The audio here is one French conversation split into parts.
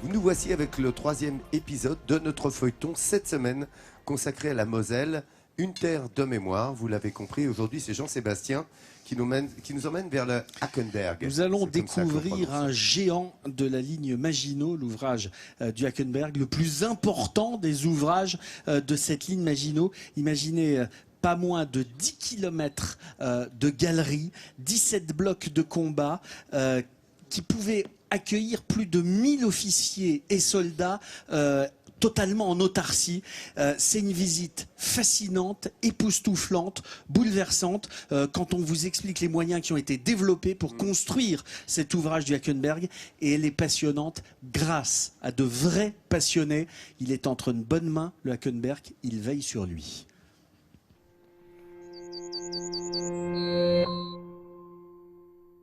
Nous voici avec le 3e épisode de notre feuilleton cette semaine consacré à la Moselle, une terre de mémoire. Vous l'avez compris, aujourd'hui c'est Jean-Sébastien qui nous emmène vers le Hackenberg. Nous allons découvrir un géant de la ligne Maginot, l'ouvrage du Hackenberg, le plus important des ouvrages de cette ligne Maginot. Imaginez pas moins de 10 km de galeries, 17 blocs de combat qui pouvaient accueillir plus de 1000 officiers et soldats totalement en autarcie. C'est une visite fascinante, époustouflante, bouleversante. Quand on vous explique les moyens qui ont été développés pour construire cet ouvrage du Hackenberg, et elle est passionnante grâce à de vrais passionnés. Il est entre une bonne main, le Hackenberg, il veille sur lui.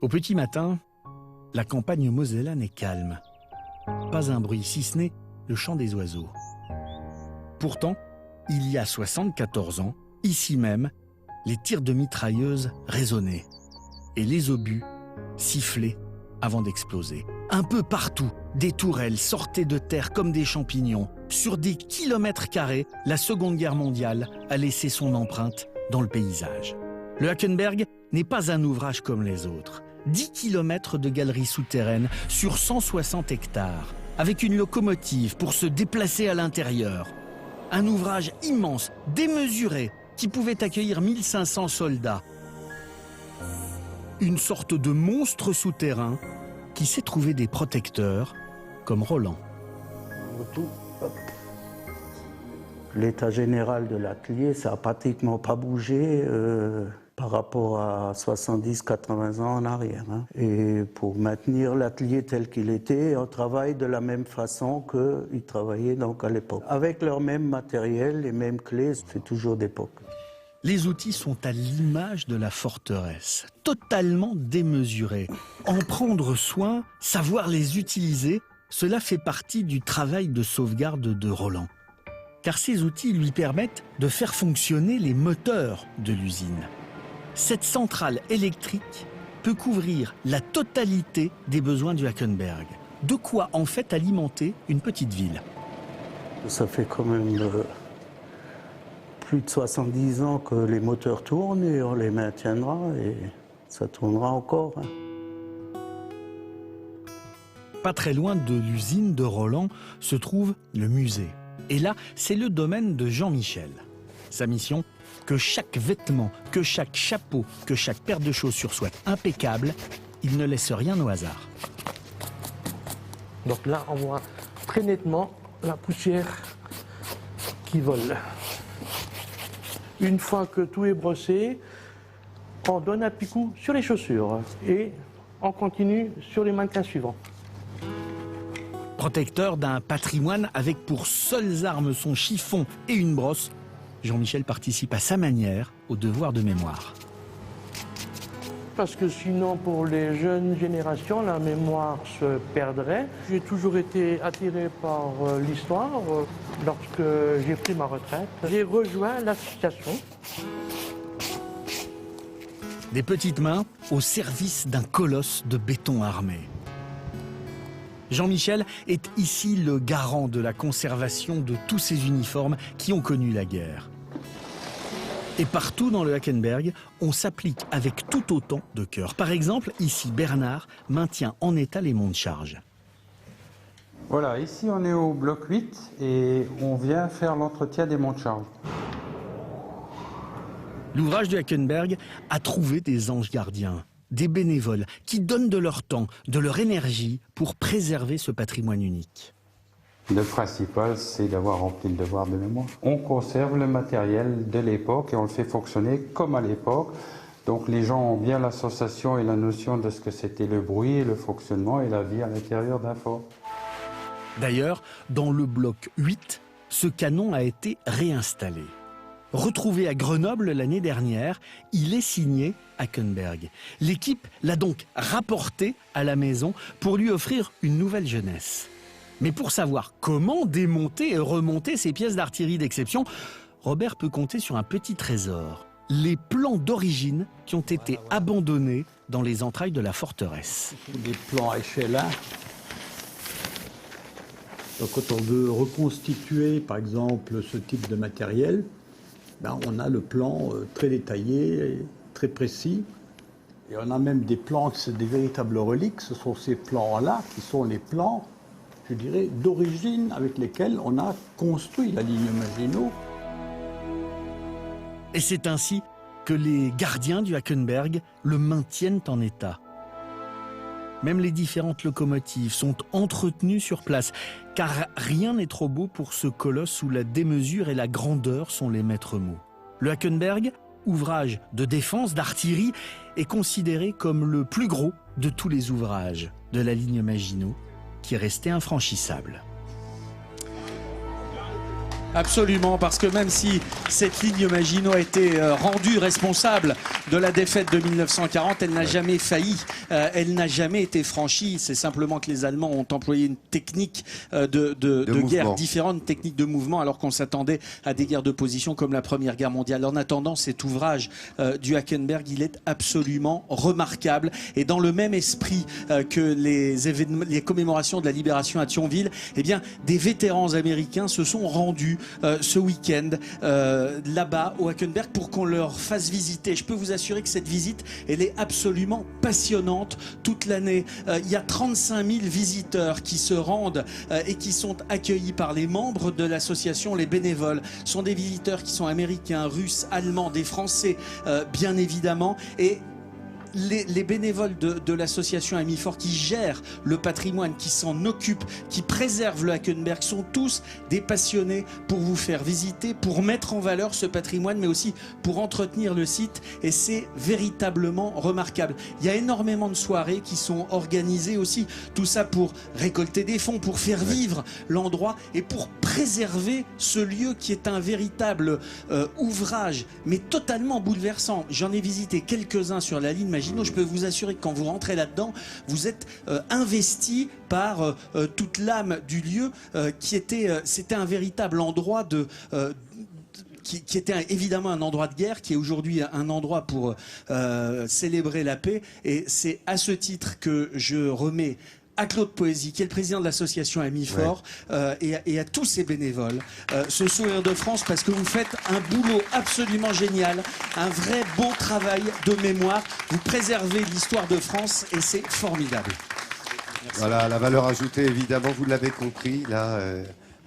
Au petit matin, la campagne mosellane est calme. Pas un bruit, si ce n'est le chant des oiseaux. Pourtant, il y a 74 ans, ici même, les tirs de mitrailleuses résonnaient et les obus sifflaient avant d'exploser. Un peu partout, des tourelles sortaient de terre comme des champignons. Sur des kilomètres carrés, la Seconde Guerre mondiale a laissé son empreinte dans le paysage. Le Hackenberg n'est pas un ouvrage comme les autres. 10 km de galeries souterraines sur 160 hectares, avec une locomotive pour se déplacer à l'intérieur. Un ouvrage immense, démesuré, qui pouvait accueillir 1500 soldats. Une sorte de monstre souterrain qui sait trouver des protecteurs comme Roland. L'état général de l'atelier, ça n'a pratiquement pas bougé par rapport à 70-80 ans en arrière. Et pour maintenir l'atelier tel qu'il était, on travaille de la même façon qu'ils travaillaient donc à l'époque. Avec leur même matériel, les mêmes clés, c'est toujours d'époque. Les outils sont à l'image de la forteresse, totalement démesurés. En prendre soin, savoir les utiliser, cela fait partie du travail de sauvegarde de Roland. Car ces outils lui permettent de faire fonctionner les moteurs de l'usine. Cette centrale électrique peut couvrir la totalité des besoins du Hackenberg. De quoi en fait alimenter une petite ville. Ça fait quand même plus de 70 ans que les moteurs tournent et on les maintiendra et ça tournera encore. Pas très loin de l'usine de Roland se trouve le musée. Et là, c'est le domaine de Jean-Michel. Sa mission, que chaque vêtement, que chaque chapeau, que chaque paire de chaussures soit impeccable, il ne laisse rien au hasard. Donc là, on voit très nettement la poussière qui vole. Une fois que tout est brossé, on donne un petit coup sur les chaussures et on continue sur les mannequins suivants. Protecteur d'un patrimoine avec pour seules armes son chiffon et une brosse, Jean-Michel participe à sa manière au devoir de mémoire. Parce que sinon, pour les jeunes générations, la mémoire se perdrait. J'ai toujours été attiré par l'histoire. Lorsque j'ai pris ma retraite, j'ai rejoint l'association. Des petites mains au service d'un colosse de béton armé. Jean-Michel est ici le garant de la conservation de tous ces uniformes qui ont connu la guerre. Et partout dans le Hackenberg, on s'applique avec tout autant de cœur. Par exemple, ici, Bernard maintient en état les monts de charge. Voilà, ici on est au bloc 8 et on vient faire l'entretien des monts de charge. L'ouvrage du Hackenberg a trouvé des anges gardiens, des bénévoles qui donnent de leur temps, de leur énergie pour préserver ce patrimoine unique. Le principal, c'est d'avoir rempli le devoir de mémoire. On conserve le matériel de l'époque et on le fait fonctionner comme à l'époque. Donc les gens ont bien la sensation et la notion de ce que c'était le bruit, le fonctionnement et la vie à l'intérieur d'un fort. D'ailleurs, dans le bloc 8, ce canon a été réinstallé. Retrouvé à Grenoble l'année dernière, il est signé Hackenberg. L'équipe l'a donc rapporté à la maison pour lui offrir une nouvelle jeunesse. Mais pour savoir comment démonter et remonter ces pièces d'artillerie d'exception, Robert peut compter sur un petit trésor. Les plans d'origine qui ont été abandonnés dans les entrailles de la forteresse. Des plans à échelle 1. Donc, quand on veut reconstituer, par exemple, ce type de matériel, ben, on a le plan très détaillé, très précis. Et on a même des plans, c'est des véritables reliques. Ce sont ces plans-là qui sont les plans, je dirais, d'origine avec lesquels on a construit la ligne Maginot. Et c'est ainsi que les gardiens du Hackenberg le maintiennent en état. Même les différentes locomotives sont entretenues sur place, car rien n'est trop beau pour ce colosse où la démesure et la grandeur sont les maîtres mots. Le Hackenberg, ouvrage de défense, d'artillerie, est considéré comme le plus gros de tous les ouvrages de la ligne Maginot, qui est resté infranchissable. Absolument, parce que même si cette ligne Maginot a été rendue responsable de la défaite de 1940, elle n'a jamais failli, elle n'a jamais été franchie. C'est simplement que les Allemands ont employé une technique de guerre différente, une technique de mouvement, alors qu'on s'attendait à des guerres de position comme la Première Guerre mondiale. En attendant, cet ouvrage du Hackenberg, il est absolument remarquable. Et dans le même esprit que les commémorations de la libération à Thionville, eh bien, des vétérans américains se sont rendus ce week-end là-bas au Hackenberg pour qu'on leur fasse visiter. Je peux vous assurer que cette visite, elle est absolument passionnante toute l'année. Il y a 35 000 visiteurs qui se rendent et qui sont accueillis par les membres de l'association, les bénévoles. Ce sont des visiteurs qui sont américains, russes, allemands, des Français bien évidemment. Et les bénévoles de l'association Amis Forts qui gèrent le patrimoine, qui s'en occupent, qui préservent le Hackenberg, sont tous des passionnés pour vous faire visiter, pour mettre en valeur ce patrimoine, mais aussi pour entretenir le site. Et c'est véritablement remarquable. Il y a énormément de soirées qui sont organisées aussi. Tout ça pour récolter des fonds, pour faire vivre l'endroit et pour préserver ce lieu qui est un véritable ouvrage, mais totalement bouleversant. J'en ai visité quelques-uns sur la ligne Maginot. Je peux vous assurer que quand vous rentrez là-dedans, vous êtes investi par toute l'âme du lieu c'était un véritable endroit qui était évidemment un endroit de guerre, qui est aujourd'hui un endroit pour célébrer la paix. Et c'est à ce titre que je remets à Claude Poésy, qui est le président de l'association Amis Forts, et à tous ces bénévoles, ce sourire de France, parce que vous faites un boulot absolument génial, un vrai beau travail de mémoire. Vous préservez l'histoire de France et c'est formidable. Merci. Voilà, la valeur ajoutée, évidemment, vous l'avez compris, là,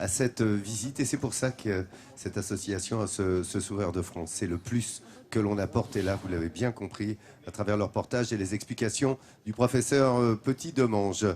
à cette visite. Et c'est pour ça que cette association a ce sourire de France. C'est le plus que l'on apporte. Et là, vous l'avez bien compris, à travers leur reportage et les explications du professeur Petit-Demange.